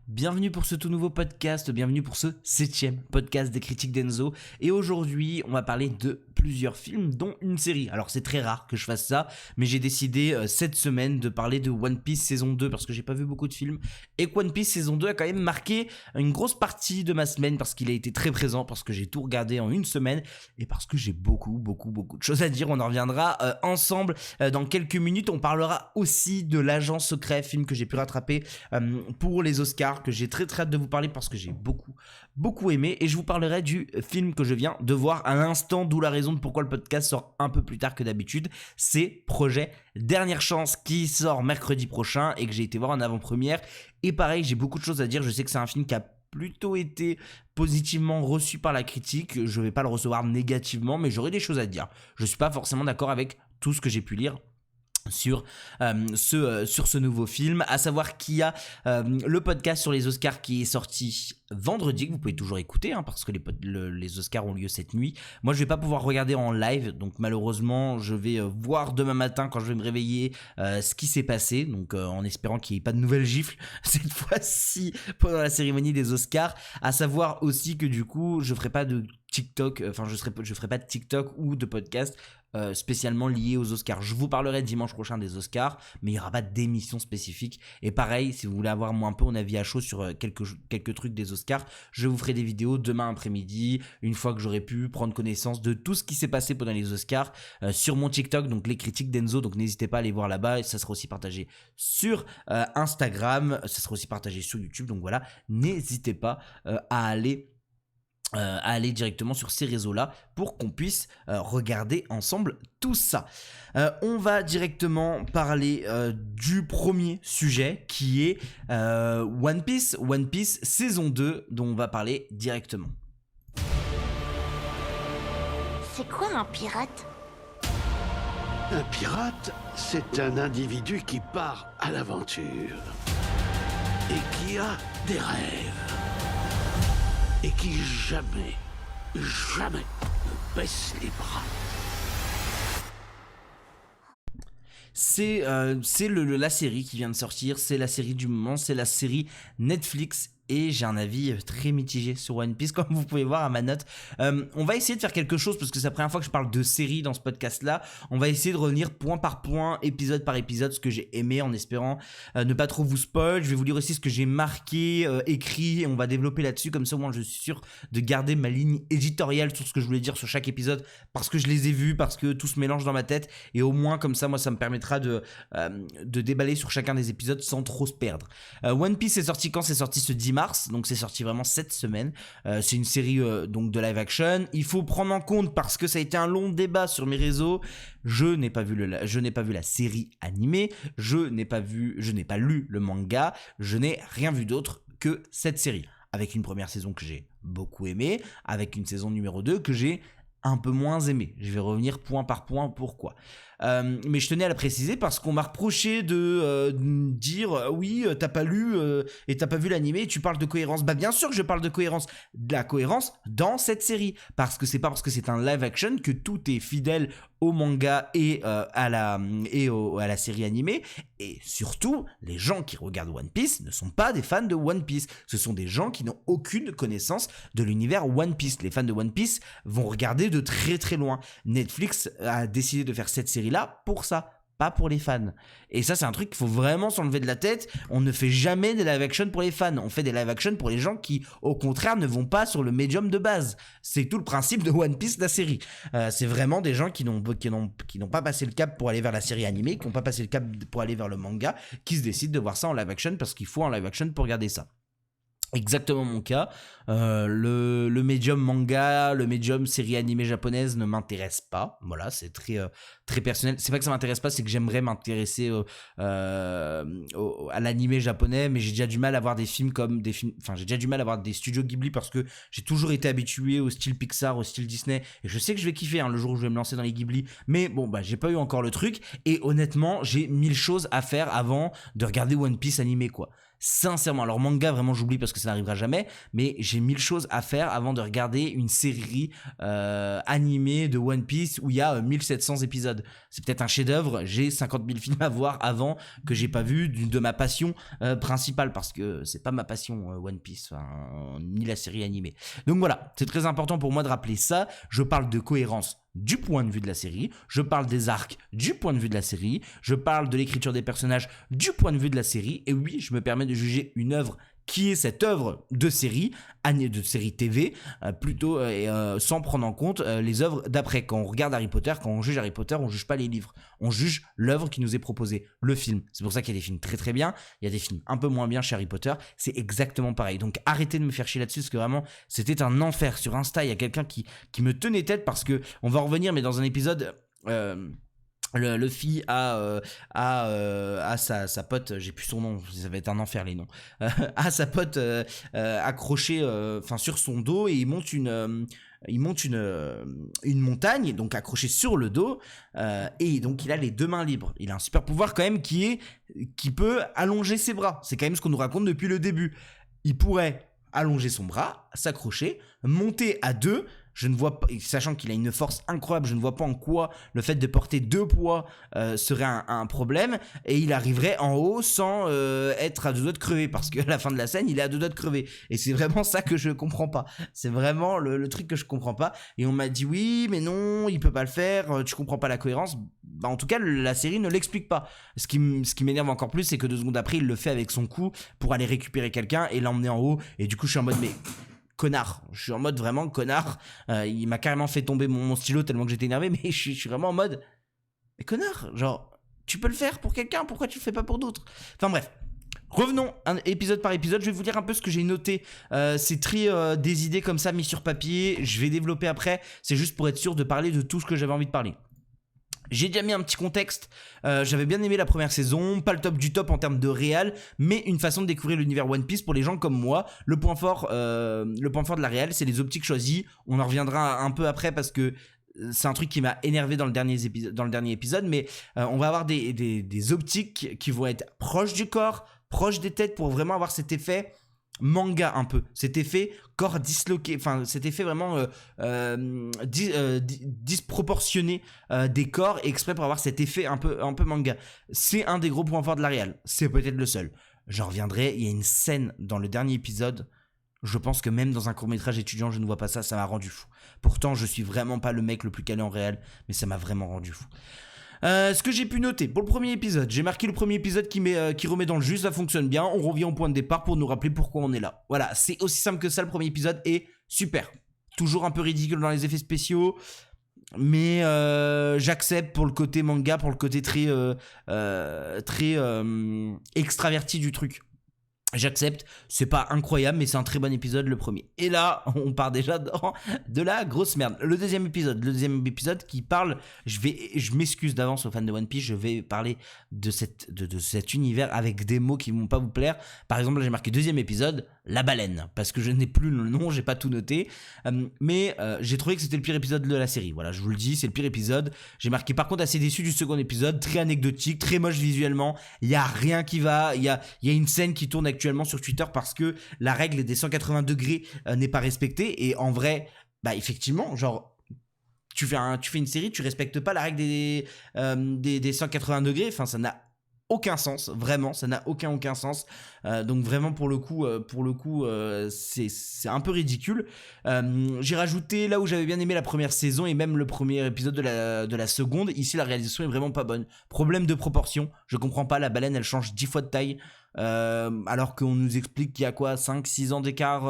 Bienvenue pour ce tout nouveau podcast, bienvenue pour ce 7e podcast des critiques d'Enzo. Et aujourd'hui, on va parler de plusieurs films, dont une série. Alors c'est très rare que je fasse ça, mais j'ai décidé cette semaine de parler de One Piece saison 2 parce que j'ai pas vu beaucoup de films. Et que One Piece saison 2 a quand même marqué une grosse partie de ma semaine parce qu'il a été très présent, parce que j'ai tout regardé en une semaine et parce que j'ai beaucoup de choses à dire. On en reviendra ensemble dans quelques minutes. On parlera aussi de L'Agent Secret, film que j'ai pu rattraper pour les Oscars, que j'ai très hâte de vous parler parce que j'ai beaucoup aimé, et je vous parlerai du film que je viens de voir à l'instant, d'où la raison de pourquoi le podcast sort un peu plus tard que d'habitude. C'est Projet Dernière Chance qui sort mercredi prochain et que j'ai été voir en avant-première, et pareil, j'ai beaucoup de choses à dire. Je sais que c'est un film qui a plutôt été positivement reçu par la critique, je vais pas le recevoir négativement, mais j'aurai des choses à dire. Je suis pas forcément d'accord avec tout ce que j'ai pu lire sur ce nouveau film, à savoir qu'il y a le podcast sur les Oscars qui est sorti vendredi, que vous pouvez toujours écouter parce que les Oscars ont lieu cette nuit. Moi je vais pas pouvoir regarder en live, donc malheureusement je vais voir demain matin quand je vais me réveiller ce qui s'est passé, donc en espérant qu'il n'y ait pas de nouvelles gifles cette fois-ci pendant la cérémonie des Oscars. À savoir aussi que du coup je ferai pas de TikTok, je ferai pas de TikTok ou de podcast spécialement lié aux Oscars. Je vous parlerai dimanche prochain des Oscars, mais il n'y aura pas d'émission spécifique. Et pareil, si vous voulez avoir un peu mon avis à chaud sur quelques trucs des Oscars, je vous ferai des vidéos demain après-midi, une fois que j'aurai pu prendre connaissance de tout ce qui s'est passé pendant les Oscars sur mon TikTok, donc les critiques d'Enzo. Donc n'hésitez pas à aller voir là-bas, et ça sera aussi partagé sur Instagram, ça sera aussi partagé sur YouTube. Donc voilà, n'hésitez pas à aller directement sur ces réseaux-là pour qu'on puisse regarder ensemble tout ça. On va directement parler du premier sujet qui est One Piece saison 2, dont on va parler directement. C'est quoi un pirate ? Un pirate, c'est un individu qui part à l'aventure et qui a des rêves. Et qui jamais ne baisse les bras. C'est la série qui vient de sortir, c'est la série du moment, c'est la série Netflix. Et j'ai un avis très mitigé sur One Piece, comme vous pouvez voir à ma note. On va essayer de faire quelque chose, parce que c'est la première fois que je parle de série dans ce podcast-là. On va essayer de revenir point par point, épisode par épisode, ce que j'ai aimé, en espérant ne pas trop vous spoil. Je vais vous lire aussi ce que j'ai marqué, écrit, et on va développer là-dessus. Comme ça, moi, je suis sûr de garder ma ligne éditoriale sur ce que je voulais dire sur chaque épisode, parce que je les ai vus, parce que tout se mélange dans ma tête. Et au moins, comme ça, moi, ça me permettra de déballer sur chacun des épisodes sans trop se perdre. One Piece est sorti quand ? C'est sorti ce 10 mars, donc c'est sorti vraiment cette semaine. C'est une série donc de live action. Il faut prendre en compte, parce que ça a été un long débat sur mes réseaux, je n'ai pas vu la série animée, je n'ai pas lu le manga, je n'ai rien vu d'autre que cette série, avec une première saison que j'ai beaucoup aimée, avec une saison numéro 2 que j'ai un peu moins aimé. Je vais revenir point par point pourquoi. Mais je tenais à le préciser parce qu'on m'a reproché de dire oui, t'as pas lu et t'as pas vu l'animé et tu parles de cohérence. Bah bien sûr que je parle de cohérence, dans cette série, parce que c'est pas parce que c'est un live action que tout est fidèle au manga et à la série animée. Et surtout, les gens qui regardent One Piece ne sont pas des fans de One Piece. Ce sont des gens qui n'ont aucune connaissance de l'univers One Piece. Les fans de One Piece vont regarder de très loin. Netflix a décidé de faire cette série-là pour ça, pas pour les fans. Et ça, c'est un truc qu'il faut vraiment s'enlever de la tête. On ne fait jamais des live action pour les fans. On fait des live action pour les gens qui, au contraire, ne vont pas sur le médium de base. C'est tout le principe de One Piece, la série. C'est vraiment des gens qui n'ont pas passé le cap pour aller vers la série animée, qui n'ont pas passé le cap pour aller vers le manga, qui se décident de voir ça en live action parce qu'il faut un live action pour regarder ça. Exactement mon cas. Le médium manga, le médium série animée japonaise ne m'intéresse pas. Voilà, c'est très personnel. C'est pas que ça m'intéresse pas, c'est que j'aimerais m'intéresser à l'animé japonais, mais j'ai déjà du mal à voir j'ai déjà du mal à voir des studios Ghibli parce que j'ai toujours été habitué au style Pixar, au style Disney, et je sais que je vais kiffer le jour où je vais me lancer dans les Ghibli, mais bon, j'ai pas eu encore le truc, et honnêtement, j'ai 1000 choses à faire avant de regarder One Piece animé, quoi. Sincèrement, alors manga vraiment j'oublie parce que ça n'arrivera jamais, mais j'ai 1000 choses à faire avant de regarder une série animée de One Piece où il y a 1700 épisodes. C'est peut-être un chef-d'œuvre, j'ai 50 000 films à voir avant que j'ai pas vu de ma passion principale, parce que c'est pas ma passion One Piece, ni la série animée. Donc voilà, c'est très important pour moi de rappeler ça. Je parle de cohérence du point de vue de la série, je parle des arcs du point de vue de la série, je parle de l'écriture des personnages du point de vue de la série, et oui, je me permets de juger une œuvre qui est cette œuvre de série TV, plutôt sans prendre en compte les œuvres d'après. Quand on regarde Harry Potter, quand on juge Harry Potter, on juge pas les livres, on juge l'œuvre qui nous est proposée, le film. C'est pour ça qu'il y a des films très très bien, il y a des films un peu moins bien chez Harry Potter, c'est exactement pareil. Donc arrêtez de me faire chier là-dessus, parce que vraiment c'était un enfer. Sur Insta, il y a quelqu'un qui me tenait tête, parce que on va en revenir, mais dans un épisode... Luffy a sa pote, j'ai plus son nom, ça va être un enfer les noms, a sa pote accrochée sur son dos, et il monte une montagne, donc accrochée sur le dos, et donc il a les 2 mains libres. Il a un super pouvoir quand même qui peut allonger ses bras. C'est quand même ce qu'on nous raconte depuis le début. Il pourrait allonger son bras, s'accrocher, monter à 2. Je ne vois pas, sachant qu'il a une force incroyable, je ne vois pas en quoi le fait de porter 2 poids serait un problème, et il arriverait en haut sans être à 2 doigts de crever, parce qu'à la fin de la scène, il est à 2 doigts de crever. Et c'est vraiment ça que je comprends pas. C'est vraiment le truc que je comprends pas. Et on m'a dit oui, mais non, il peut pas le faire, tu comprends pas la cohérence. Bah, en tout cas, la série ne l'explique pas. Ce qui m'énerve encore plus, c'est que 2 secondes après, il le fait avec son coup pour aller récupérer quelqu'un et l'emmener en haut. Et du coup, je suis en mode, mais... connard, je suis en mode vraiment connard, il m'a carrément fait tomber mon stylo tellement que j'étais énervé, mais je suis vraiment en mode, mais connard, genre, tu peux le faire pour quelqu'un, pourquoi tu le fais pas pour d'autres? Enfin bref, revenons épisode par épisode, je vais vous dire un peu ce que j'ai noté, c'est très des idées comme ça mises sur papier, je vais développer après, c'est juste pour être sûr de parler de tout ce que j'avais envie de parler. J'ai déjà mis un petit contexte, j'avais bien aimé la première saison, pas le top du top en termes de réal, mais une façon de découvrir l'univers One Piece pour les gens comme moi. Le point fort de la réal, c'est les optiques choisies, on en reviendra un peu après parce que c'est un truc qui m'a énervé dans le dernier épisode, mais on va avoir des optiques qui vont être proches du corps, proches des têtes, pour vraiment avoir cet effet manga un peu, cet effet corps disloqué, enfin cet effet vraiment disproportionné des corps, exprès pour avoir cet effet un peu manga. C'est un des gros points forts de la réal, c'est peut-être le seul. J'en reviendrai, il y a une scène dans le dernier épisode, je pense que même dans un court-métrage étudiant je ne vois pas ça, ça m'a rendu fou. Pourtant je suis vraiment pas le mec le plus calé en réal, mais ça m'a vraiment rendu fou. Ce que j'ai pu noter pour le premier épisode, j'ai marqué le premier épisode qui remet dans le jus, ça fonctionne bien, on revient au point de départ pour nous rappeler pourquoi on est là. Voilà, c'est aussi simple que ça, le premier épisode est super. Toujours un peu ridicule dans les effets spéciaux, mais j'accepte pour le côté manga, pour le côté très extraverti du truc. J'accepte, c'est pas incroyable, mais c'est un très bon épisode, le premier. Et là, on part déjà dans de la grosse merde. Le deuxième épisode qui parle, je m'excuse d'avance aux fans de One Piece, je vais parler de cet univers avec des mots qui vont pas vous plaire. Par exemple, là, j'ai marqué deuxième épisode, la baleine, parce que je n'ai plus le nom, j'ai pas tout noté, mais j'ai trouvé que c'était le pire épisode de la série. Voilà, je vous le dis, c'est le pire épisode. J'ai marqué par contre assez déçu du second épisode, très anecdotique, très moche visuellement. Il y a rien qui va. Il y a une scène qui tourne actuellement sur Twitter parce que la règle des 180 degrés n'est pas respectée, et en vrai, bah effectivement, genre tu fais une série, tu respectes pas la règle des 180 degrés, enfin ça n'a aucun sens, vraiment, ça n'a aucun sens. Donc vraiment pour le coup, c'est un peu ridicule. J'ai rajouté là où j'avais bien aimé la première saison et même le premier épisode de la seconde. Ici la réalisation est vraiment pas bonne. Problème de proportion, je comprends pas, la baleine elle change 10 fois de taille. Alors qu'on nous explique qu'il y a 5-6 ans d'écart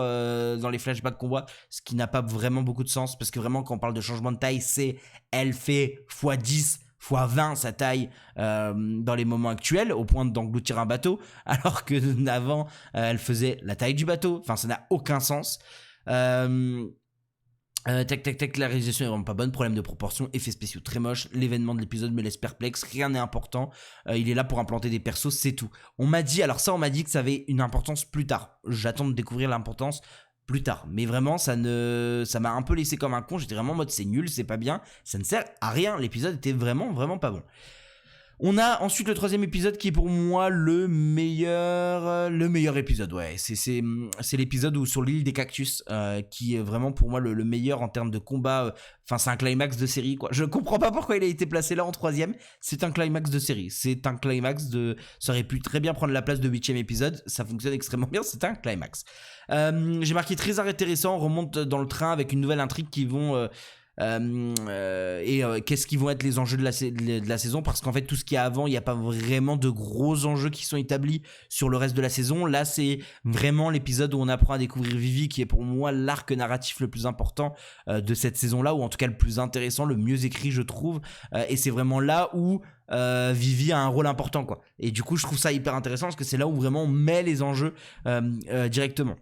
dans les flashbacks qu'on voit, ce qui n'a pas vraiment beaucoup de sens, parce que vraiment quand on parle de changement de taille, elle fait x10 x20 sa taille dans les moments actuels, au point d'engloutir un bateau, alors que avant elle faisait la taille du bateau. Enfin, ça n'a aucun sens. La réalisation est vraiment pas bonne, problème de proportion, effets spéciaux très moches, l'événement de l'épisode me laisse perplexe, rien n'est important, il est là pour implanter des persos, c'est tout. On m'a dit que ça avait une importance plus tard, j'attends de découvrir l'importance plus tard, mais vraiment ça m'a un peu laissé comme un con, j'étais vraiment en mode c'est nul, c'est pas bien, ça ne sert à rien, l'épisode était vraiment pas bon. On a ensuite le 3e épisode qui est pour moi le meilleur épisode. Ouais, c'est l'épisode où sur l'île des cactus, qui est vraiment pour moi le meilleur en termes de combat. Enfin, c'est un climax de série, quoi. Je comprends pas pourquoi il a été placé là en 3e. C'est un climax de série. C'est un climax de. Ça aurait pu très bien prendre la place de 8e épisode. Ça fonctionne extrêmement bien. C'est un climax. J'ai marqué très intéressant. On remonte dans le train avec une nouvelle intrigue qui vont. Qu'est-ce qui vont être les enjeux de la saison, parce qu'en fait tout ce qu'il y a avant, il n'y a pas vraiment de gros enjeux qui sont établis sur le reste de la saison. Là c'est vraiment l'épisode où on apprend à découvrir Vivi, qui est pour moi l'arc narratif le plus important de cette saison là, ou en tout cas le plus intéressant, le mieux écrit je trouve, et c'est vraiment là où Vivi a un rôle important, quoi. Et du coup je trouve ça hyper intéressant parce que c'est là où vraiment on met les enjeux directement.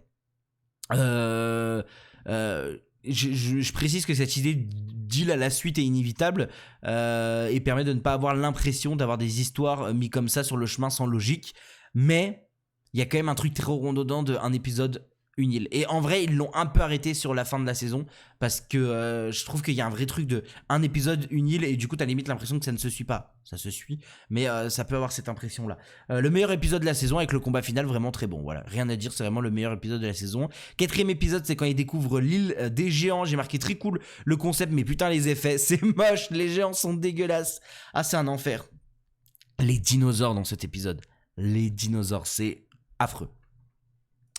Je précise que cette idée d'île à la suite est inévitable, et permet de ne pas avoir l'impression d'avoir des histoires mis comme ça sur le chemin sans logique, mais il y a quand même un truc très redondant de un épisode, une île. Et en vrai ils l'ont un peu arrêté sur la fin de la saison, parce que je trouve qu'il y a un vrai truc de un épisode, une île, et du coup t'as limite l'impression que ça ne se suit pas. Ça se suit, mais ça peut avoir cette impression là. Le meilleur épisode de la saison avec le combat final vraiment très bon, voilà, rien à dire, c'est vraiment le meilleur épisode de la saison. 4e épisode, c'est quand ils découvrent l'île des géants. J'ai marqué très cool le concept, mais putain les effets, c'est moche, les géants sont dégueulasses. Ah c'est un enfer. Les dinosaures dans cet épisode, les dinosaures, c'est affreux.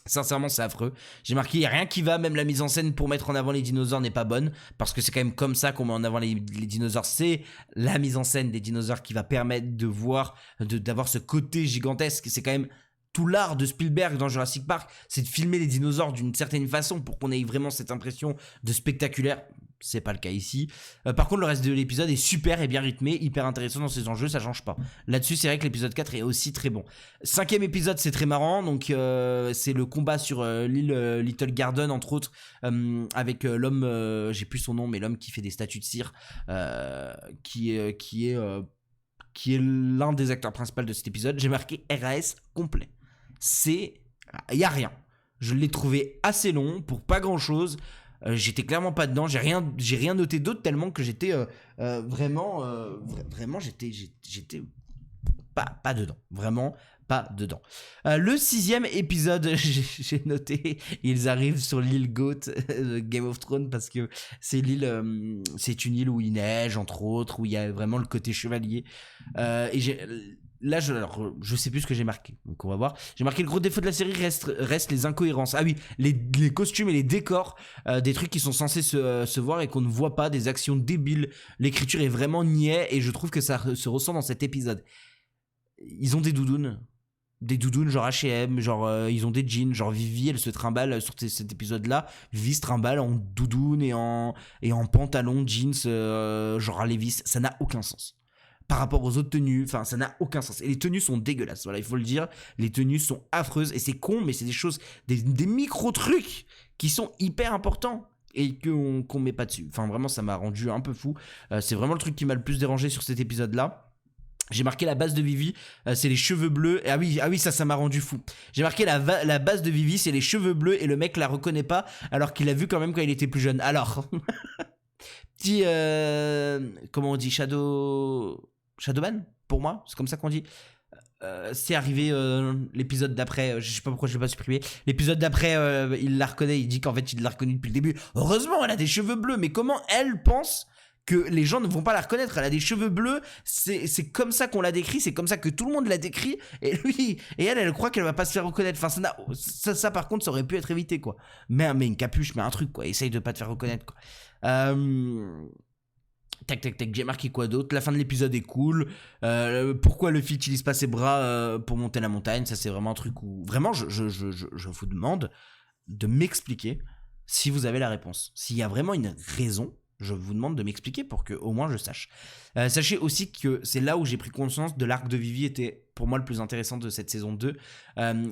Sincèrement c'est affreux. J'ai marqué y a rien qui va, même la mise en scène pour mettre en avant les dinosaures n'est pas bonne, parce que c'est quand même comme ça qu'on met en avant les dinosaures. C'est la mise en scène des dinosaures qui va permettre de voir, d'avoir ce côté gigantesque. C'est quand même tout l'art de Spielberg dans Jurassic Park, c'est de filmer les dinosaures d'une certaine façon pour qu'on ait vraiment cette impression de spectaculaire. C'est pas le cas ici. Par contre le reste de l'épisode est super et bien rythmé, hyper intéressant dans ses enjeux, ça change pas. Là-dessus c'est vrai que l'épisode 4 est aussi très bon. 5e épisode, c'est très marrant, donc c'est le combat sur l'île Little Garden entre autres, avec l'homme, j'ai plus son nom, mais l'homme qui fait des statues de cire, qui est l'un des acteurs principaux de cet épisode. J'ai marqué RAS complet. Il y a rien. Je l'ai trouvé assez long pour pas grand chose. J'étais clairement pas dedans, j'ai rien noté d'autre, tellement que j'étais vraiment j'étais pas dedans, vraiment pas dedans. Le 6e épisode, j'ai noté, ils arrivent sur l'île Goat de Game of Thrones, parce que c'est c'est une île où il neige entre autres, où il y a vraiment le côté chevalier, et là, je sais plus ce que j'ai marqué, donc on va voir. J'ai marqué le gros défaut de la série reste les incohérences. Ah oui, les costumes et les décors, des trucs qui sont censés se voir et qu'on ne voit pas, des actions débiles. L'écriture est vraiment niais et je trouve que ça se ressent dans cet épisode. Ils ont des doudounes genre H&M, genre ils ont des jeans, genre Vivi elle se trimballe sur cet épisode là, Vivi se trimballe en doudoune et en pantalon jeans genre Levi's, ça n'a aucun sens par rapport aux autres tenues, enfin ça n'a aucun sens, et les tenues sont dégueulasses, voilà, il faut le dire, les tenues sont affreuses, et c'est con, mais c'est des choses, des micro trucs qui sont hyper importants et qu'on met pas dessus. Enfin vraiment ça m'a rendu un peu fou, c'est vraiment le truc qui m'a le plus dérangé sur cet épisode là. J'ai marqué la base de Vivi, c'est les cheveux bleus. Ah oui, ça m'a rendu fou. J'ai marqué la base de Vivi, c'est les cheveux bleus, et le mec la reconnaît pas alors qu'il l'a vu quand même quand il était plus jeune. Alors petit comment on dit, Shadowban pour moi, c'est comme ça qu'on dit. C'est arrivé l'épisode d'après, je sais pas pourquoi je l'ai pas supprimé. L'épisode d'après, il la reconnaît, il dit qu'en fait il l'a reconnue depuis le début. Heureusement, elle a des cheveux bleus, mais comment elle pense que les gens ne vont pas la reconnaître? Elle a des cheveux bleus, c'est comme ça qu'on l'a décrit, c'est comme ça que tout le monde l'a décrit, et elle croit qu'elle va pas se faire reconnaître. Enfin ça par contre ça aurait pu être évité, quoi. Mais une capuche, mais un truc, quoi, essaye de pas te faire reconnaître, quoi. Tac, j'ai marqué quoi d'autre? La fin de l'épisode est cool. Pourquoi Luffy n'utilise pas ses bras pour monter la montagne? Ça c'est vraiment un truc où vraiment je vous demande de m'expliquer si vous avez la réponse. S'il y a vraiment une raison, je vous demande de m'expliquer pour que au moins je sache. Sachez aussi que c'est là où j'ai pris conscience de l'arc de Vivi était pour moi le plus intéressant de cette saison 2.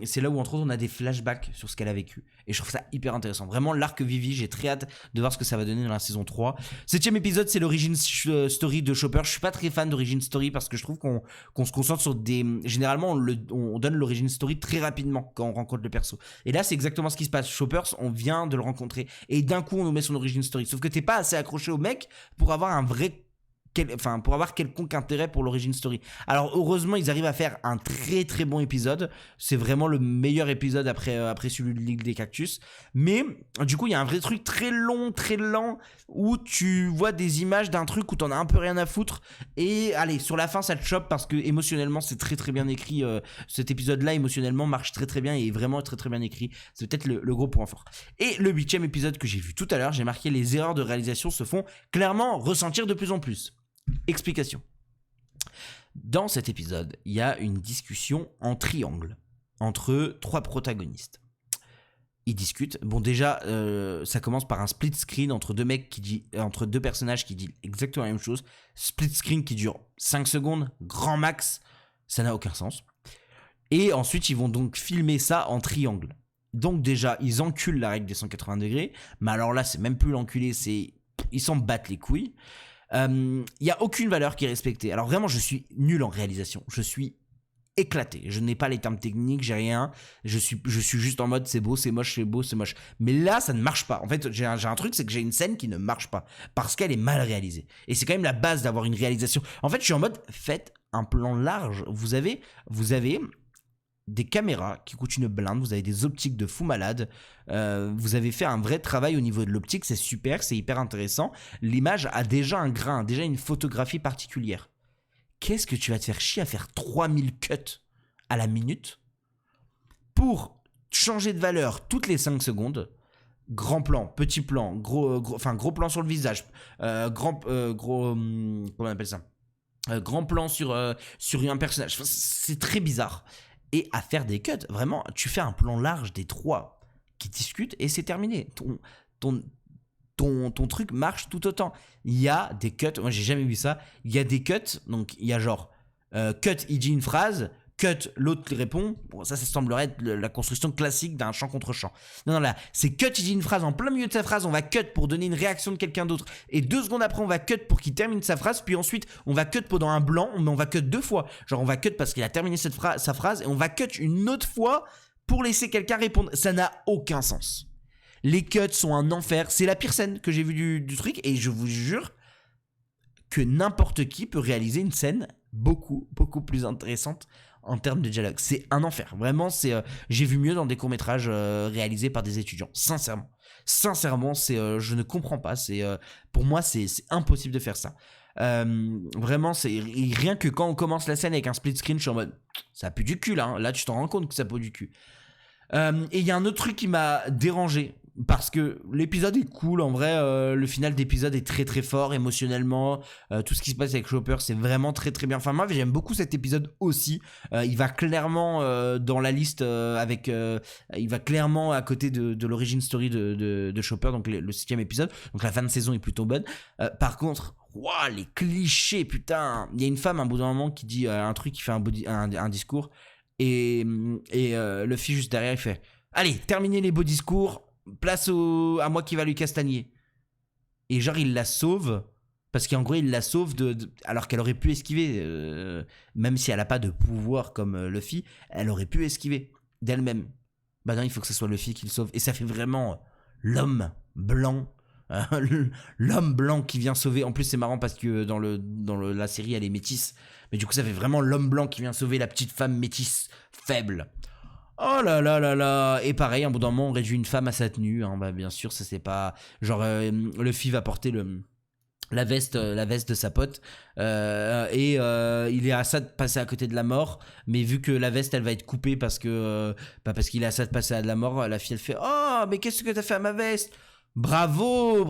C'est là où entre autres on a des flashbacks sur ce qu'elle a vécu, et je trouve ça hyper intéressant. Vraiment l'arc Vivi, j'ai très hâte de voir ce que ça va donner dans la saison 3. 7e épisode, c'est l'origin story de Chopper. Je suis pas très fan d'origin story parce que je trouve qu'on se concentre sur des... Généralement on donne l'origin story très rapidement quand on rencontre le perso, et là c'est exactement ce qui se passe. Chopper, on vient de le rencontrer et d'un coup on nous met son origin story, sauf que t'es pas assez accroché au mec pour avoir un vrai pour avoir quelconque intérêt pour l'origin story. Alors heureusement ils arrivent à faire un très très bon épisode, c'est vraiment le meilleur épisode après celui de Ligue des Cactus, mais du coup il y a un vrai truc très long, très lent, où tu vois des images d'un truc où t'en as un peu rien à foutre, et allez, sur la fin ça te chope parce que émotionnellement c'est très très bien écrit, cet épisode là émotionnellement marche très très bien et est vraiment très très bien écrit, c'est peut-être le gros point fort. Et le 8e épisode que j'ai vu tout à l'heure, j'ai marqué: les erreurs de réalisation se font clairement ressentir de plus en plus. Explication. Dans cet épisode, il y a une discussion en triangle entre 3 protagonistes. Ils discutent. Bon, déjà, ça commence par un split screen entre deux personnages qui disent exactement la même chose. Split screen qui dure 5 secondes, grand max. Ça n'a aucun sens. Et ensuite, ils vont donc filmer ça en triangle. Donc déjà, ils enculent la règle des 180 degrés. Mais alors là, c'est même plus l'enculé, ils s'en battent les couilles. Il n'y a aucune valeur qui est respectée. Alors vraiment, je suis nul en réalisation. Je suis éclaté. Je n'ai pas les termes techniques, j'ai rien. Je suis juste en mode c'est beau, c'est moche, c'est beau, c'est moche. Mais là, ça ne marche pas. En fait, j'ai un truc, c'est que j'ai une scène qui ne marche pas parce qu'elle est mal réalisée. Et c'est quand même la base d'avoir une réalisation. En fait, je suis en mode faites un plan large. Vous avez des caméras qui coûtent une blinde, vous avez des optiques de fou malade, vous avez fait un vrai travail au niveau de l'optique, c'est super, c'est hyper intéressant, l'image a déjà un grain, déjà une photographie particulière. Qu'est-ce que tu vas te faire chier à faire 3000 cuts à la minute pour changer de valeur toutes les 5 secondes? Grand plan, petit plan, gros plan sur le visage, comment on appelle ça, grand plan sur un personnage, c'est très bizarre. Et à faire des cuts, vraiment, tu fais un plan large des 3 qui discutent et c'est terminé. Ton truc marche tout autant. Il y a des cuts, moi j'ai jamais vu ça, il y a des cuts, donc il y a genre, cut, il dit une phrase, cut, l'autre lui répond. Bon, ça semblerait être la construction classique d'un chant contre chant. Non, là, c'est cut, il dit une phrase, en plein milieu de sa phrase, on va cut pour donner une réaction de quelqu'un d'autre. Et 2 secondes après, on va cut pour qu'il termine sa phrase. Puis ensuite, on va cut pendant un blanc, mais on va cut 2 fois. Genre, on va cut parce qu'il a terminé sa phrase, et on va cut une autre fois pour laisser quelqu'un répondre. Ça n'a aucun sens. Les cuts sont un enfer. C'est la pire scène que j'ai vue du truc, et je vous jure que n'importe qui peut réaliser une scène beaucoup, beaucoup plus intéressante en termes de dialogue. C'est un enfer. Vraiment, j'ai vu mieux dans des courts-métrages réalisés par des étudiants. Sincèrement, je ne comprends pas. Pour moi, c'est impossible de faire ça. Vraiment, c'est rien que quand on commence la scène avec un split screen, je suis en mode ça pue du cul là. Hein. Là, tu t'en rends compte que ça pue du cul. Et il y a un autre truc qui m'a dérangé. Parce que l'épisode est cool, en vrai, le final d'épisode est très très fort émotionnellement, tout ce qui se passe avec Chopper c'est vraiment très très bien. Enfin moi j'aime beaucoup cet épisode aussi, il va clairement dans la liste il va clairement à côté de l'origin story de Chopper, donc le 7e épisode, donc la fin de saison est plutôt bonne. Par contre, wow, les clichés, putain, il y a une femme à un bout d'un moment qui dit un truc, qui fait un discours, et le fils juste derrière il fait allez, terminez les beaux discours, place à moi qui va lui castagner. Et genre il la sauve parce qu'en gros il la sauve alors qu'elle aurait pu esquiver, même si elle a pas de pouvoir comme Luffy, elle aurait pu esquiver d'elle-même. Bah non, il faut que ce soit Luffy qui le sauve, et ça fait vraiment l'homme blanc, l'homme blanc qui vient sauver. En plus c'est marrant parce que dans la série elle est métisse, mais du coup ça fait vraiment l'homme blanc qui vient sauver la petite femme métisse faible. Oh là là là là. Et pareil, à un bout d'un moment, on réduit une femme à sa tenue. Hein. Bah, bien sûr, ça c'est pas... Genre, Luffy va porter la veste de sa pote. Il est à ça de passer à côté de la mort. Mais vu que la veste, elle va être coupée parce qu'il est à ça de passer à de la mort, la fille, elle fait « Oh, mais qu'est-ce que t'as fait à ma veste ?» Bravo,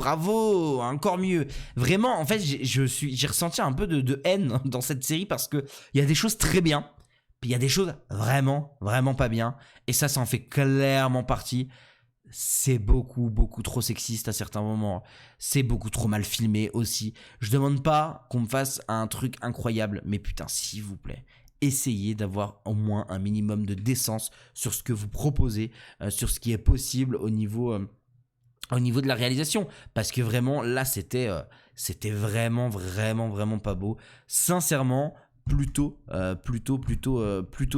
encore mieux. Vraiment, en fait, j'ai ressenti un peu de haine dans cette série parce que il y a des choses très bien. Puis il y a des choses vraiment, vraiment pas bien. Et ça en fait clairement partie. C'est beaucoup, beaucoup trop sexiste à certains moments. C'est beaucoup trop mal filmé aussi. Je demande pas qu'on me fasse un truc incroyable. Mais putain, s'il vous plaît, essayez d'avoir au moins un minimum de décence sur ce que vous proposez, sur ce qui est possible au niveau de la réalisation. Parce que vraiment, là, c'était vraiment, vraiment, vraiment pas beau. Sincèrement, plutôt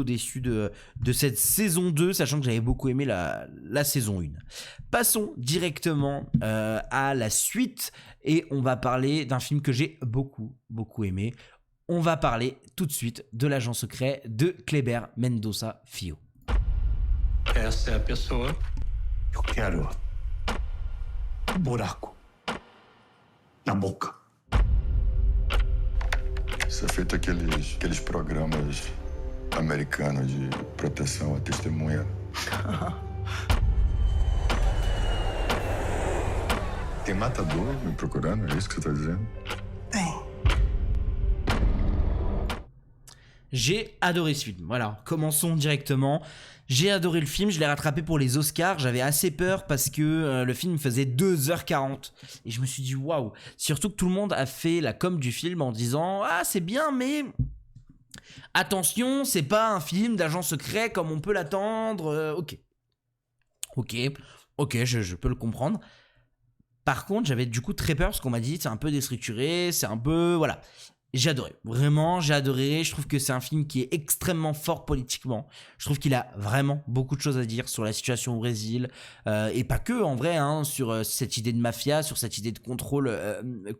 déçu de cette saison 2, sachant que j'avais beaucoup aimé la saison 1. Passons directement à la suite et on va parler d'un film que j'ai beaucoup aimé. On va parler tout de suite de l'agent secret de Kleber Mendonça Filho. Essa é a pessoa. Eu quero buraco na boca. Isso é feito aqueles programas americanos de proteção à testemunha. Tem matador me procurando, é isso que você tá dizendo? Tem. J'ai adoré ce film, voilà, commençons directement. J'ai adoré le film, je l'ai rattrapé pour les Oscars, j'avais assez peur parce que le film faisait 2h40. Et je me suis dit waouh, surtout que tout le monde a fait la com du film en disant ah c'est bien mais attention, c'est pas un film d'agent secret comme on peut l'attendre. Ok, je peux le comprendre. Par contre, j'avais du coup très peur parce qu'on m'a dit c'est un peu déstructuré, c'est un peu voilà. J'ai adoré, vraiment j'ai adoré, je trouve que c'est un film qui est extrêmement fort politiquement, je trouve qu'il a vraiment beaucoup de choses à dire sur la situation au Brésil, et pas que en vrai, hein, sur cette idée de mafia, sur cette idée de contrôle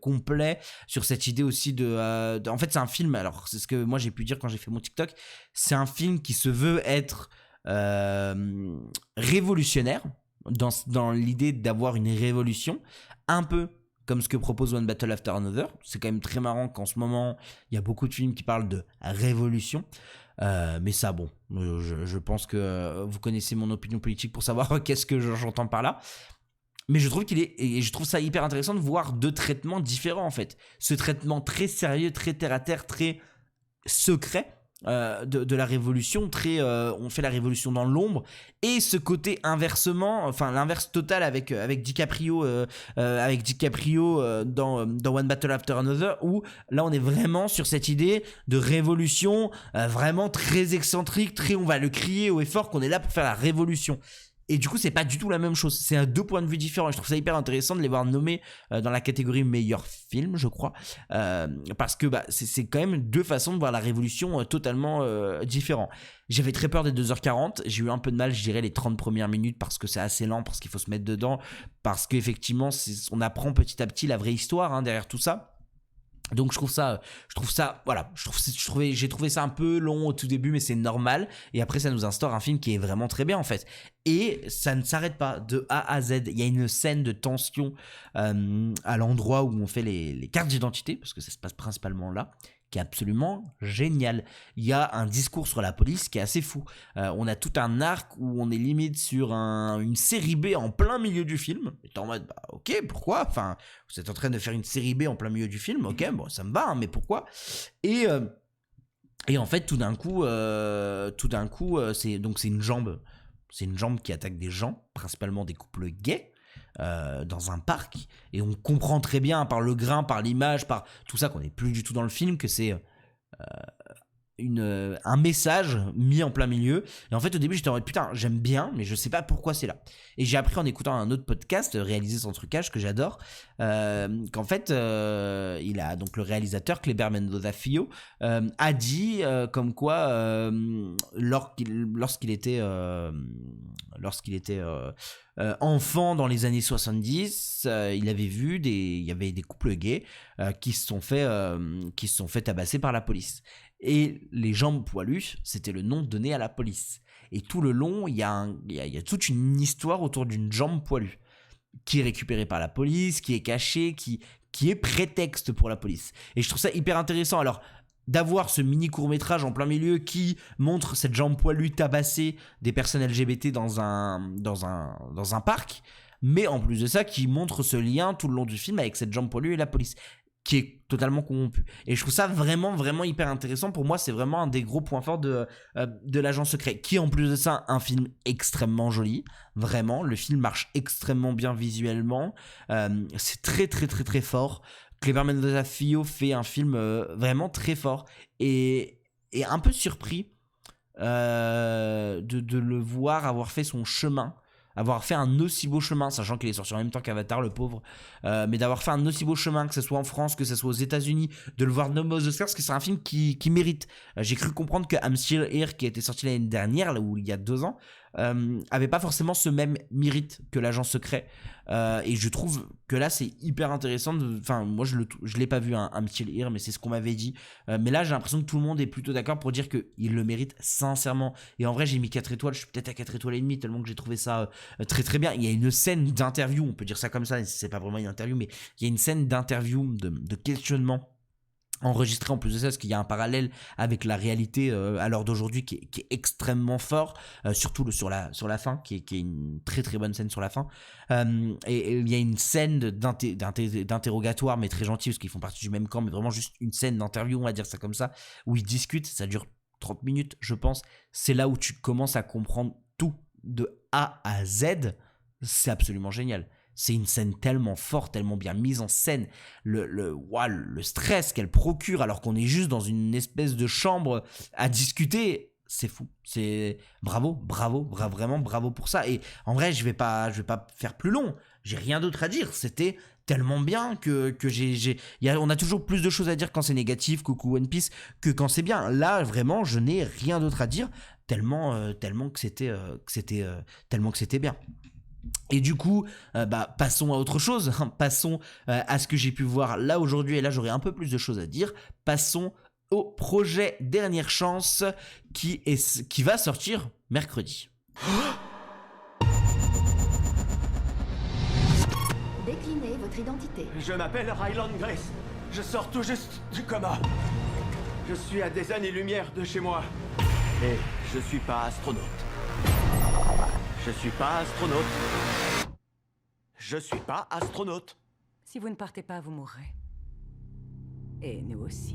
complet, sur cette idée aussi en fait c'est un film, alors c'est ce que moi j'ai pu dire quand j'ai fait mon TikTok, c'est un film qui se veut être révolutionnaire, dans l'idée d'avoir une révolution, un peu comme ce que propose One Battle After Another. C'est quand même très marrant qu'en ce moment, il y a beaucoup de films qui parlent de révolution. Mais ça, bon, je pense que vous connaissez mon opinion politique pour savoir qu'est-ce que j'entends par là. Mais je trouve et je trouve ça hyper intéressant de voir deux traitements différents, en fait. Ce traitement très sérieux, très terre-à-terre, très secret de la révolution, on fait la révolution dans l'ombre, et ce côté inversement, enfin l'inverse total avec DiCaprio dans One Battle After Another, où là on est vraiment sur cette idée de révolution vraiment très excentrique, on va le crier haut et fort qu'on est là pour faire la révolution. Et du coup, c'est pas du tout la même chose. C'est deux points de vue différents. Je trouve ça hyper intéressant de les voir nommés dans la catégorie meilleur film, je crois. Parce que c'est quand même deux façons de voir la révolution totalement différentes. J'avais très peur des 2h40. J'ai eu un peu de mal, je dirais, les 30 premières minutes parce que c'est assez lent, parce qu'il faut se mettre dedans, parce qu'effectivement, on apprend petit à petit la vraie histoire derrière tout ça. Donc j'ai trouvé ça un peu long au tout début, mais c'est normal, et après ça nous instaure un film qui est vraiment très bien en fait, et ça ne s'arrête pas de A à Z. Il y a une scène de tension à l'endroit où on fait les cartes d'identité, parce que ça se passe principalement là, qui est absolument génial. Il y a un discours sur la police qui est assez fou. On a tout un arc où on est limite sur une série B en plein milieu du film. Et t'es en mode, ok, pourquoi ? Enfin, vous êtes en train de faire une série B en plein milieu du film, ok, bon, ça me va, mais pourquoi ? Et en fait, tout d'un coup, c'est une jambe. C'est une jambe qui attaque des gens, principalement des couples gays. Dans un parc, et on comprend très bien par le grain, par l'image, par tout ça qu'on n'est plus du tout dans le film, que c'est un message mis en plein milieu. Et en fait au début j'étais en mode putain j'aime bien, mais je sais pas pourquoi c'est là. Et j'ai appris en écoutant un autre podcast réalisé sans trucage que j'adore, qu'en fait il a donc le réalisateur Kleber Mendonça Filho a dit comme quoi lorsqu'il était enfant dans les années 70, il avait vu il y avait des couples gays qui se sont fait tabasser par la police. Et les jambes poilues, c'était le nom donné à la police. Et tout le long, il y a toute une histoire autour d'une jambe poilue qui est récupérée par la police, qui est cachée, qui est prétexte pour la police. Et je trouve ça hyper intéressant. Alors, d'avoir ce mini court-métrage en plein milieu qui montre cette jambe poilue tabasser des personnes LGBT dans un parc, mais en plus de ça, qui montre ce lien tout le long du film avec cette jambe poilue et la police, qui est totalement corrompu. Et je trouve ça vraiment, vraiment hyper intéressant. Pour moi, c'est vraiment un des gros points forts de l'agent secret, qui en plus de ça, un film extrêmement joli. Vraiment, le film marche extrêmement bien visuellement. C'est très, très, très, très fort. Kleber Mendonça Filho fait un film vraiment très fort, et un peu surpris de le voir avoir fait son chemin avoir fait un aussi beau chemin, sachant qu'il est sorti en même temps qu'Avatar, le pauvre, mais d'avoir fait un aussi beau chemin, que ce soit en France, que ce soit aux États-Unis, de le voir nommer aux Oscars, parce que c'est un film qui mérite. J'ai cru comprendre que I'm Still Here, qui a été sorti l'année dernière, là où il y a 2 ans, avait pas forcément ce même mérite que l'agent secret, et je trouve que là c'est hyper intéressant. Enfin, moi je l'ai pas vu I'm Still Here, mais c'est ce qu'on m'avait dit, mais là j'ai l'impression que tout le monde est plutôt d'accord pour dire qu'il le mérite sincèrement. Et en vrai j'ai mis 4 étoiles, je suis peut-être à 4 étoiles et demie tellement que j'ai trouvé ça très très bien. Il y a une scène d'interview, on peut dire ça comme ça, c'est pas vraiment une interview, mais il y a une scène d'interview, de questionnement enregistré en plus de ça, parce qu'il y a un parallèle avec la réalité à l'heure d'aujourd'hui qui est extrêmement fort, surtout sur la fin, qui est une très très bonne scène sur la fin, et il y a une scène d'interrogatoire, mais très gentille, parce qu'ils font partie du même camp, mais vraiment juste une scène d'interview, on va dire ça comme ça, où ils discutent, ça dure 30 minutes je pense, c'est là où tu commences à comprendre tout de A à Z, c'est absolument génial. C'est une scène tellement forte, tellement bien mise en scène, le stress qu'elle procure alors qu'on est juste dans une espèce de chambre à discuter, c'est fou. C'est bravo, vraiment bravo pour ça. Et en vrai, je vais pas faire plus long. J'ai rien d'autre à dire. C'était tellement bien que on a toujours plus de choses à dire quand c'est négatif, coucou One Piece, que quand c'est bien. Là, vraiment, je n'ai rien d'autre à dire tellement que c'était bien. Et du coup, passons à autre chose, passons à ce que j'ai pu voir là aujourd'hui, et là j'aurai un peu plus de choses à dire. Passons au projet Dernière Chance qui va sortir mercredi. Déclinez votre identité. Je m'appelle Ryland Grace. Je sors tout juste du coma. Je suis à des années-lumière de chez moi. Et je suis pas astronaute. Je suis pas astronaute. Je suis pas astronaute. Si vous ne partez pas, vous mourrez. Et nous aussi.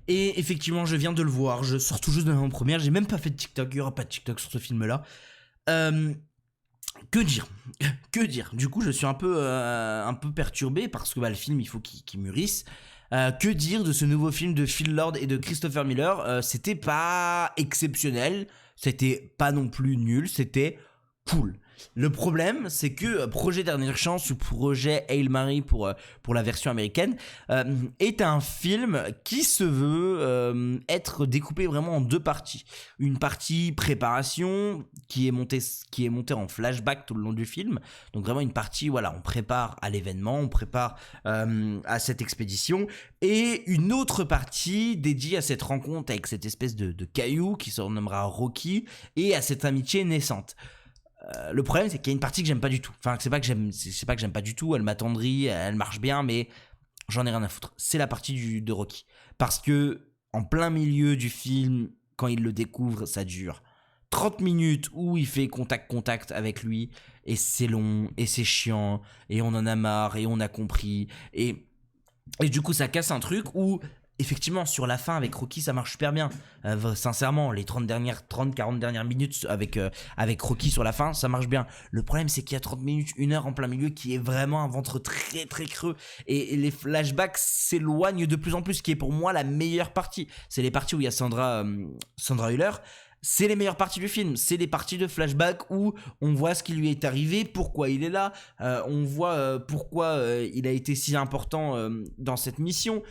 Et effectivement, je viens de le voir, je sors tout juste de l'avant-première, j'ai même pas fait de TikTok, il y aura pas de TikTok sur ce film-là. Que dire. Du coup, je suis un peu perturbé parce que le film, il faut qu'il mûrisse. Que dire de ce nouveau film de Phil Lord et de Christopher Miller? C'était pas exceptionnel, c'était pas non plus nul, c'était cool. Le problème, c'est que Projet Dernière Chance ou Projet Hail Mary pour la version américaine est un film qui se veut être découpé vraiment en 2 parties. Une partie préparation qui est montée en flashback tout le long du film. Donc vraiment une partie, on prépare à l'événement, on prépare à cette expédition. Et une autre partie dédiée à cette rencontre avec cette espèce de caillou qui se renommera Rocky et à cette amitié naissante. Le problème, c'est qu'il y a une partie que j'aime pas du tout. Enfin, c'est pas que j'aime pas du tout. Elle m'attendrit, elle marche bien, mais j'en ai rien à foutre. C'est la partie de Rocky, parce que en plein milieu du film, quand il le découvre, ça dure 30 minutes où il fait contact avec lui, et c'est long, et c'est chiant, et on en a marre, et on a compris, et du coup, ça casse un truc où effectivement, sur la fin avec Rocky, ça marche super bien. Sincèrement, les 30-40 dernières minutes avec Rocky sur la fin, ça marche bien. Le problème, c'est qu'il y a 30 minutes, 1 heure en plein milieu qui est vraiment un ventre très très creux. Et les flashbacks s'éloignent de plus en plus, ce qui est pour moi la meilleure partie. C'est les parties où il y a Sandra Hüller. C'est les meilleures parties du film, c'est les parties de flashback où on voit ce qui lui est arrivé, pourquoi il est là, on voit pourquoi il a été si important dans cette mission.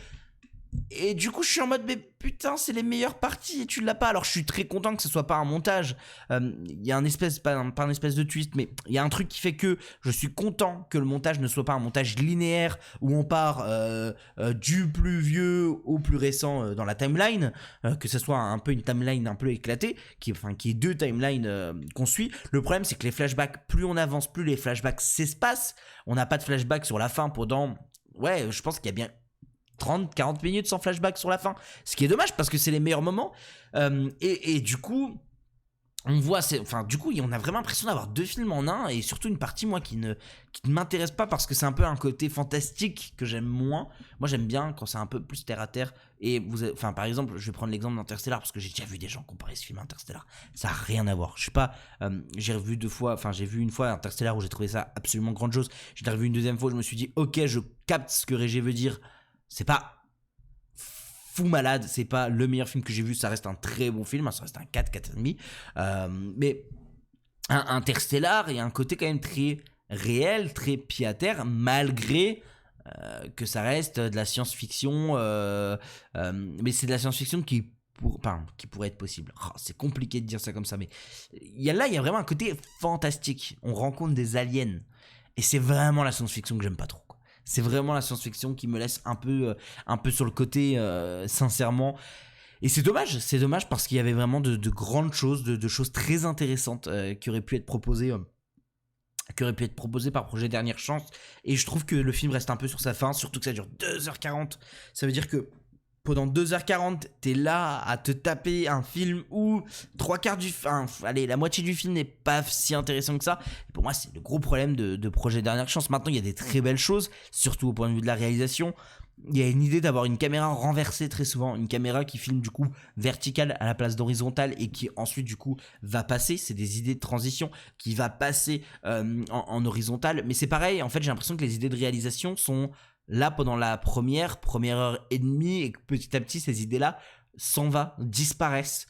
Et du coup je suis en mode mais putain, c'est les meilleures parties et tu l'as pas. Alors je suis très content que ce soit pas un montage, il y a un espèce, pas un espèce de twist, mais il y a un truc qui fait que je suis content que le montage ne soit pas un montage linéaire où on part du plus vieux au plus récent dans la timeline, que ce soit un peu une timeline un peu éclatée, qui est 2 timelines qu'on suit. Le problème, c'est que les flashbacks, plus on avance, plus les flashbacks s'espacent. On n'a pas de flashback sur la fin pendant, je pense qu'il y a bien 30-40 minutes sans flashback sur la fin, ce qui est dommage parce que c'est les meilleurs moments, et du coup on voit, on a vraiment l'impression d'avoir 2 films en un, et surtout une partie moi qui ne m'intéresse pas parce que c'est un peu un côté fantastique que j'aime moins. Moi j'aime bien quand c'est un peu plus terre à terre, et par exemple je vais prendre l'exemple d'Interstellar parce que j'ai déjà vu des gens comparer ce film à Interstellar, ça a rien à voir. Je sais pas, j'ai vu une fois Interstellar où j'ai trouvé ça absolument grandiose, j'ai revu une deuxième fois où je me suis dit ok, je capte ce que Régé veut dire, c'est pas fou malade, c'est pas le meilleur film que j'ai vu, ça reste un très bon film, ça reste un 4, 4,5, mais Interstellar, il y a un côté quand même très réel, très pied à terre, malgré que ça reste de la science-fiction, mais c'est de la science-fiction qui pourrait être possible. Oh, c'est compliqué de dire ça comme ça, mais il y a vraiment un côté fantastique. On rencontre des aliens, et c'est vraiment la science-fiction que j'aime pas trop, quoi. C'est vraiment la science-fiction qui me laisse un peu sur le côté, sincèrement. Et c'est dommage parce qu'il y avait vraiment de grandes choses, de choses très intéressantes qui auraient pu être proposées par Projet Dernière Chance. Et je trouve que le film reste un peu sur sa fin, surtout que ça dure 2h40. Ça veut dire que pendant 2h40, t'es là à te taper un film où la moitié du film n'est pas si intéressant que ça. Et pour moi, c'est le gros problème de Projet Dernière Chance. Maintenant, il y a des très belles choses, surtout au point de vue de la réalisation. Il y a une idée d'avoir une caméra renversée très souvent, une caméra qui filme du coup verticale à la place d'horizontale et qui ensuite du coup va passer, c'est des idées de transition qui va passer en horizontale, mais c'est pareil, en fait j'ai l'impression que les idées de réalisation sont là pendant la première heure et demie et que petit à petit ces idées-là disparaissent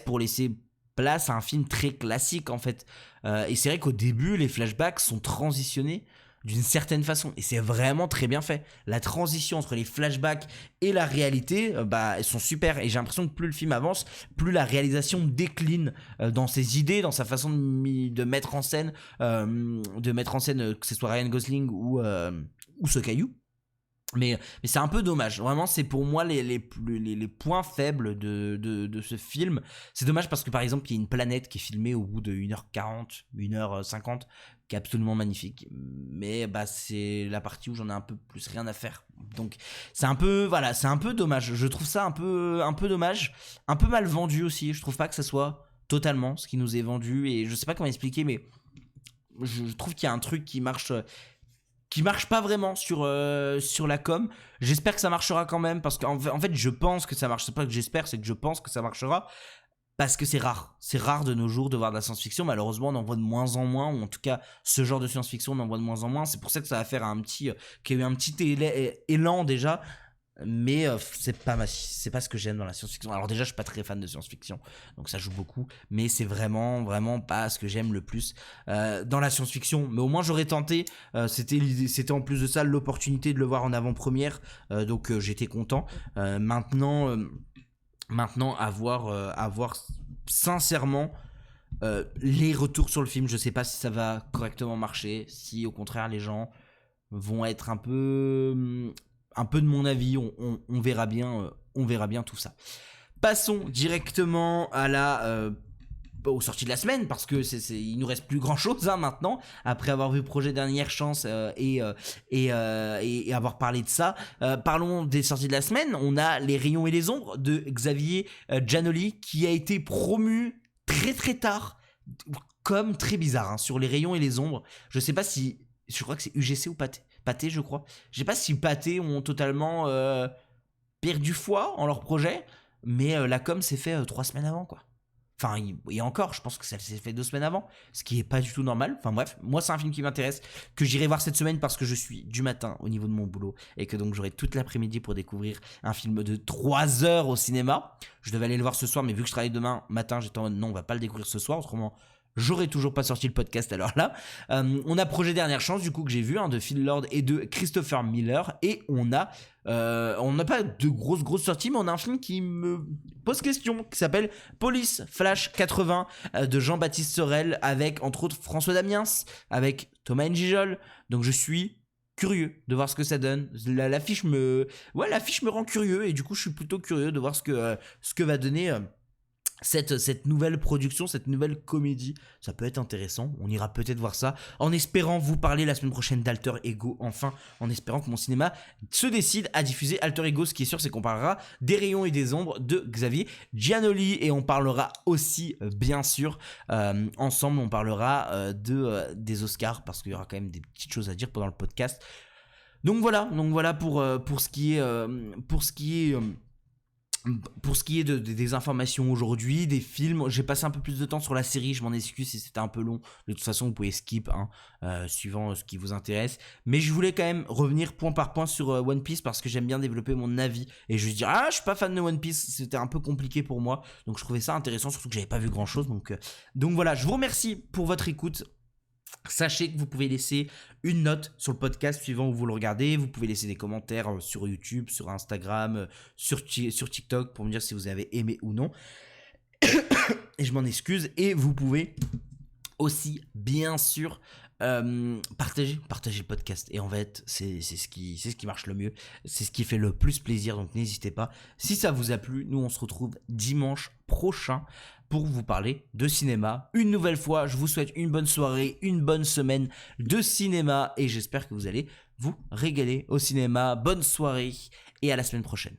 pour laisser place à un film très classique en fait, et c'est vrai qu'au début les flashbacks sont transitionnés d'une certaine façon, et c'est vraiment très bien fait. La transition entre les flashbacks et la réalité, elles sont super, et j'ai l'impression que plus le film avance, plus la réalisation décline dans ses idées, dans sa façon de mettre en scène, que ce soit Ryan Gosling ou ce caillou. Mais c'est un peu dommage, vraiment c'est pour moi les points faibles de ce film. C'est dommage parce que par exemple il y a une planète qui est filmée au bout de 1h40, 1h50, qui est absolument magnifique, mais c'est la partie où j'en ai un peu plus rien à faire, donc c'est un peu dommage. Je trouve ça un peu dommage, un peu mal vendu aussi. Je trouve pas que ça soit totalement ce qui nous est vendu, et je sais pas comment expliquer, mais je trouve qu'il y a un truc qui marche pas vraiment sur la com. J'espère que ça marchera quand même, parce qu'en fait je pense que ça marche. C'est pas que j'espère, c'est que je pense que ça marchera, parce que c'est rare de nos jours de voir de la science-fiction. Malheureusement on en voit de moins en moins, ou en tout cas ce genre de science-fiction on en voit de moins en moins. C'est pour ça que ça va faire qu'il y a eu un petit élan déjà, mais c'est pas ce que j'aime dans la science-fiction. Alors déjà je suis pas très fan de science-fiction, donc ça joue beaucoup, mais c'est vraiment pas ce que j'aime le plus dans la science-fiction. Mais au moins j'aurais tenté, c'était en plus de ça l'opportunité de le voir en avant-première, donc j'étais content. Maintenant à voir sincèrement les retours sur le film. Je sais pas si ça va correctement marcher, si au contraire les gens vont être un peu de mon avis. On verra bien tout ça. Passons directement aux sorties de la semaine, parce que il nous reste plus grand chose maintenant, après avoir vu Projet Dernière Chance et avoir parlé de ça. Parlons des sorties de la semaine. On a Les Rayons et les Ombres de Xavier Giannoli, qui a été promu très très tard, comme très bizarre, sur Les Rayons et les Ombres. Je crois que c'est UGC ou Pathé, je crois. Je sais pas si Pathé ont totalement perdu foi en leur projet, mais la com s'est fait 3 semaines avant, quoi. Enfin, et encore, je pense que ça s'est fait 2 semaines avant, ce qui est pas du tout normal. Enfin bref, moi c'est un film qui m'intéresse, que j'irai voir cette semaine parce que je suis du matin au niveau de mon boulot, et que donc j'aurai toute l'après-midi pour découvrir un film de 3 heures au cinéma. Je devais aller le voir ce soir, mais vu que je travaille demain matin, j'étais en mode non, on va pas le découvrir ce soir, autrement j'aurais toujours pas sorti le podcast alors là. On a Projet Dernière Chance, du coup, que j'ai vu, de Phil Lord et de Christopher Miller, et on n'a pas de grosses sorties, mais on a un film qui me pose question, qui s'appelle Police Flash 80 de Jean-Baptiste Sorel, avec entre autres François Damiens, avec Thomas N'Gijol. Donc je suis curieux de voir ce que ça donne. L'affiche me rend curieux, et du coup je suis plutôt curieux de voir ce que va donner cette nouvelle production, cette nouvelle comédie. Ça peut être intéressant, on ira peut-être voir ça, en espérant vous parler la semaine prochaine d'Alter Ego, enfin, en espérant que mon cinéma se décide à diffuser Alter Ego. Ce qui est sûr, c'est qu'on parlera des Rayons et des Ombres de Xavier Giannoli, et on parlera aussi, bien sûr, ensemble, on parlera des Oscars, parce qu'il y aura quand même des petites choses à dire pendant le podcast. Donc voilà pour ce qui est Pour ce qui est des informations aujourd'hui, des films, j'ai passé un peu plus de temps sur la série, je m'en excuse si c'était un peu long. De toute façon, vous pouvez skip, suivant ce qui vous intéresse. Mais je voulais quand même revenir point par point sur One Piece parce que j'aime bien développer mon avis. Et je vais dire, je suis pas fan de One Piece, c'était un peu compliqué pour moi. Donc je trouvais ça intéressant, surtout que j'avais pas vu grand chose. Donc voilà, je vous remercie pour votre écoute. Sachez que vous pouvez laisser une note sur le podcast suivant où vous le regardez. Vous pouvez laisser des commentaires sur YouTube, sur Instagram, sur TikTok pour me dire si vous avez aimé ou non. Et je m'en excuse. Et vous pouvez aussi, bien sûr, partager le podcast. Et en fait, c'est ce qui marche le mieux. C'est ce qui fait le plus plaisir. Donc n'hésitez pas. Si ça vous a plu, nous on se retrouve dimanche prochain pour vous parler de cinéma. Une nouvelle fois, je vous souhaite une bonne soirée, une bonne semaine de cinéma et j'espère que vous allez vous régaler au cinéma. Bonne soirée et à la semaine prochaine.